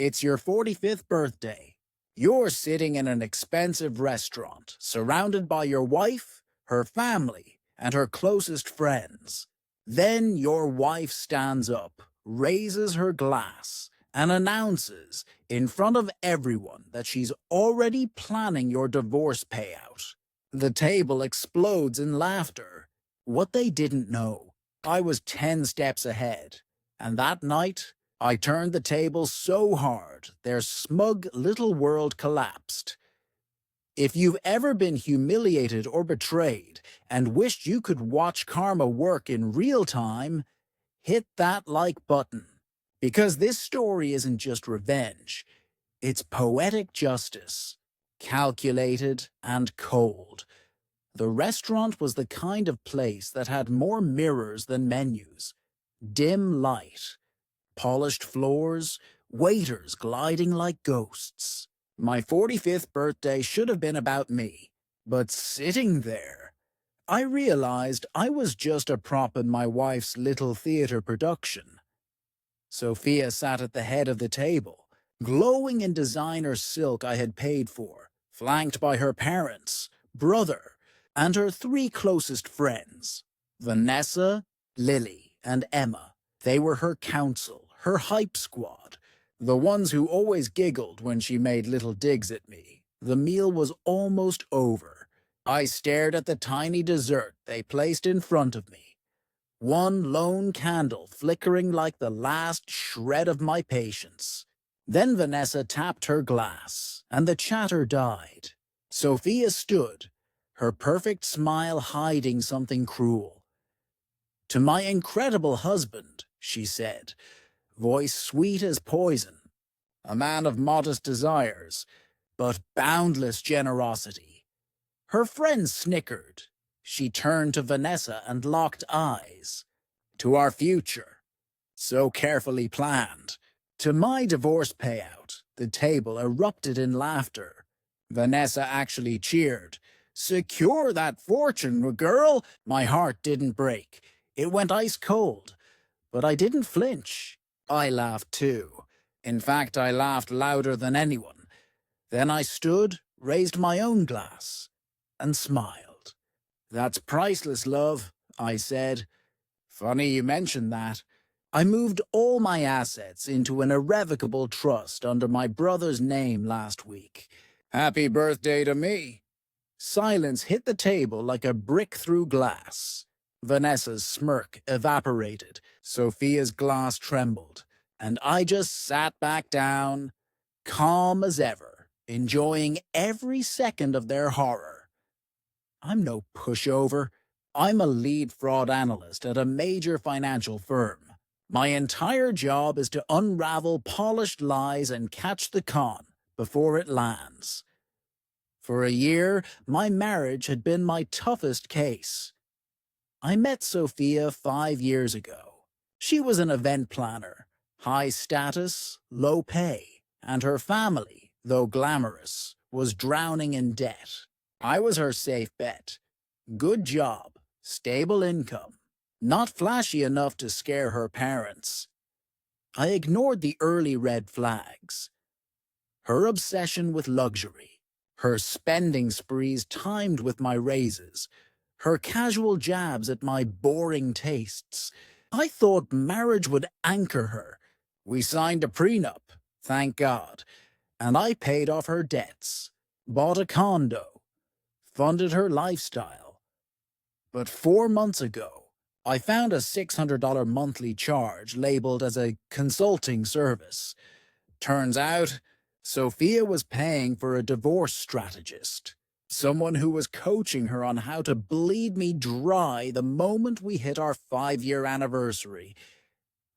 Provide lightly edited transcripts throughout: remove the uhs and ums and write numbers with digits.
It's your 45th birthday. You're sitting in an expensive restaurant, surrounded by your wife, her family, and her closest friends. Then your wife stands up, raises her glass, and announces in front of everyone that she's already planning your divorce payout. The table explodes in laughter. What they didn't know, I was 10 steps ahead, and that night, I turned the table so hard, their smug little world collapsed. If you've ever been humiliated or betrayed and wished you could watch karma work in real time, hit that like button. Because this story isn't just revenge, it's poetic justice, calculated and cold. The restaurant was the kind of place that had more mirrors than menus, dim light, polished floors, waiters gliding like ghosts. My 45th birthday should have been about me, but sitting there, I realized I was just a prop in my wife's little theater production. Sophia sat at the head of the table, glowing in designer silk I had paid for, flanked by her parents, brother, and her three closest friends, Vanessa, Lily, and Emma. They were her council, her hype squad, the ones who always giggled when she made little digs at me. The meal was almost over. I stared at the tiny dessert they placed in front of me, one lone candle flickering like the last shred of my patience. Then Vanessa tapped her glass, and the chatter died. Sophia stood, her perfect smile hiding something cruel. "To my incredible husband," she said, voice sweet as poison, "a man of modest desires, but boundless generosity." Her friends snickered. She turned to Vanessa and locked eyes. "To our future, so carefully planned." To my divorce payout, the table erupted in laughter. Vanessa actually cheered. "Secure that fortune, girl!" My heart didn't break. It went ice cold. But I didn't flinch. I laughed too. In fact, I laughed louder than anyone. Then I stood, raised my own glass, and smiled. "That's priceless, love," I said. "Funny you mentioned that. I moved all my assets into an irrevocable trust under my brother's name last week. Happy birthday to me." Silence hit the table like a brick through glass. Vanessa's smirk evaporated, Sophia's glass trembled, and I just sat back down, calm as ever, enjoying every second of their horror. I'm no pushover. I'm a lead fraud analyst at a major financial firm. My entire job is to unravel polished lies and catch the con before it lands. For a year, my marriage had been my toughest case. I met Sophia 5 years ago. She was an event planner, high status, low pay, and her family, though glamorous, was drowning in debt. I was her safe bet. Good job, stable income, not flashy enough to scare her parents. I ignored the early red flags. Her obsession with luxury, her spending sprees timed with my raises, her casual jabs at my boring tastes. I thought marriage would anchor her. We signed a prenup, thank God, and I paid off her debts, bought a condo, funded her lifestyle. But 4 months ago, I found a $600 monthly charge labeled as a consulting service. Turns out, Sophia was paying for a divorce strategist, someone who was coaching her on how to bleed me dry the moment we hit our 5-year anniversary.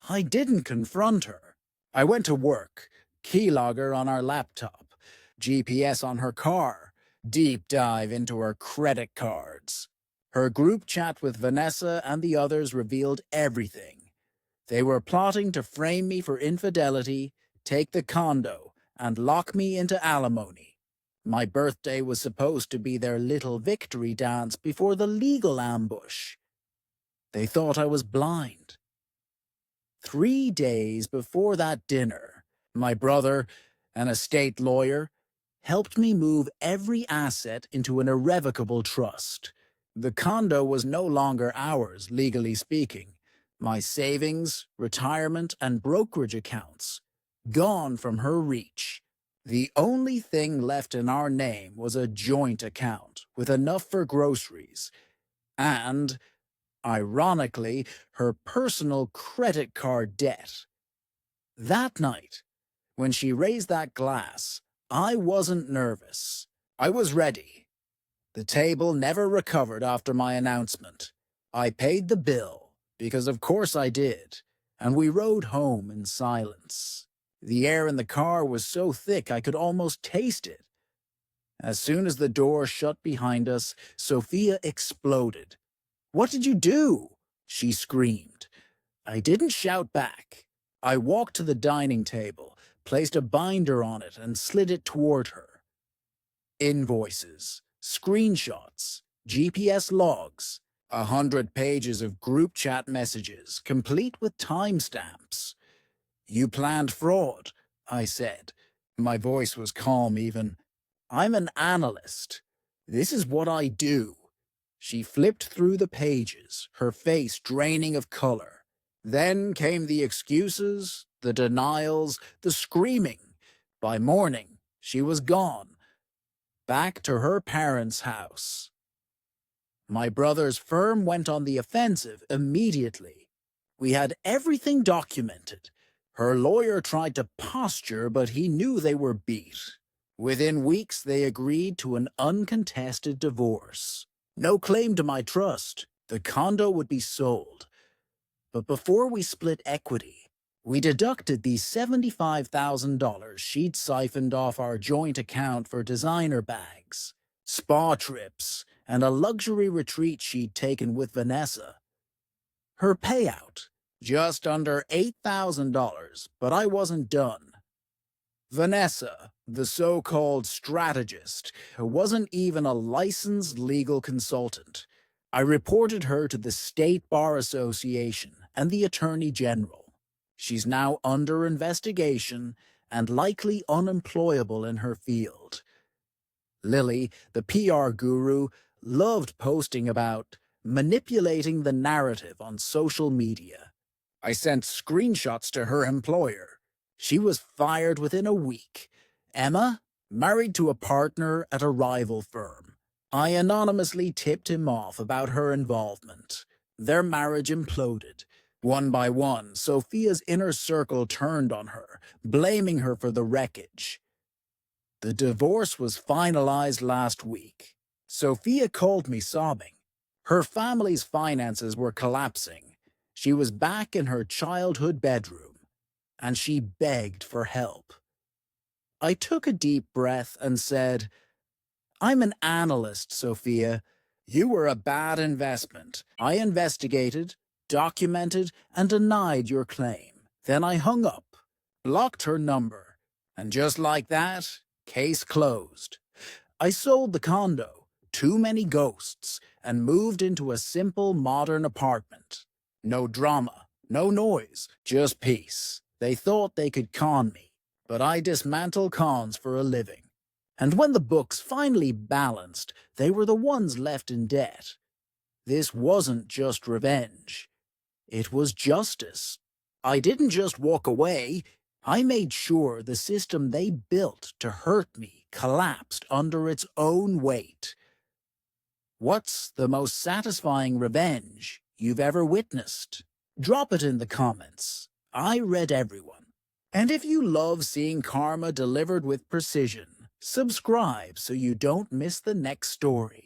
I didn't confront her. I went to work, keylogger on our laptop, GPS on her car, deep dive into her credit cards. Her group chat with Vanessa and the others revealed everything. They were plotting to frame me for infidelity, take the condo, and lock me into alimony. My birthday was supposed to be their little victory dance before the legal ambush. They thought I was blind. 3 days before that dinner, My brother, an estate lawyer, helped me move every asset into an irrevocable trust. The condo was no longer ours, legally speaking. My savings, retirement, and brokerage accounts, gone from her reach. The only thing left in our name was a joint account with enough for groceries and, ironically, her personal credit card debt. That night, when she raised that glass, I wasn't nervous. I was ready. The table never recovered after my announcement. I paid the bill, because of course I did, and we rode home in silence. The air in the car was so thick I could almost taste it. As soon as the door shut behind us, Sophia exploded. "What did you do?" she screamed. I didn't shout back. I walked to the dining table, placed a binder on it, and slid it toward her. Invoices, screenshots, GPS logs, 100 pages of group chat messages, complete with timestamps. "You planned fraud," I said. My voice was calm even. "I'm an analyst. This is what I do." She flipped through the pages, her face draining of color. Then came the excuses, the denials, the screaming. By morning, she was gone, back to her parents' house. My brother's firm went on the offensive immediately. We had everything documented. Her lawyer tried to posture, but he knew they were beat. Within weeks, they agreed to an uncontested divorce. No claim to my trust. The condo would be sold. But before we split equity, we deducted the $75,000 she'd siphoned off our joint account for designer bags, spa trips, and a luxury retreat she'd taken with Vanessa. Her payout, just under $8,000, but I wasn't done. Vanessa, the so-called strategist, wasn't even a licensed legal consultant. I reported her to the State Bar Association and the Attorney General. She's now under investigation and likely unemployable in her field. Lily, the PR guru, loved posting about manipulating the narrative on social media. I sent screenshots to her employer. She was fired within a week. Emma, married to a partner at a rival firm. I anonymously tipped him off about her involvement. Their marriage imploded. One by one, Sophia's inner circle turned on her, blaming her for the wreckage. The divorce was finalized last week. Sophia called me sobbing. Her family's finances were collapsing. She was back in her childhood bedroom, and she begged for help. I took a deep breath and said, "I'm an analyst, Sophia. You were a bad investment. I investigated, documented, and denied your claim. Then I hung up, blocked her number, and just like that, case closed. I sold the condo, too many ghosts, and moved into a simple modern apartment. No drama, no noise, just peace. They thought they could con me, but I dismantle cons for a living. And when the books finally balanced, they were the ones left in debt. This wasn't just revenge. It was justice. I didn't just walk away. I made sure the system they built to hurt me collapsed under its own weight. What's the most satisfying revenge you've ever witnessed? Drop it in the comments. I read everyone. And if you love seeing karma delivered with precision, subscribe so you don't miss the next story.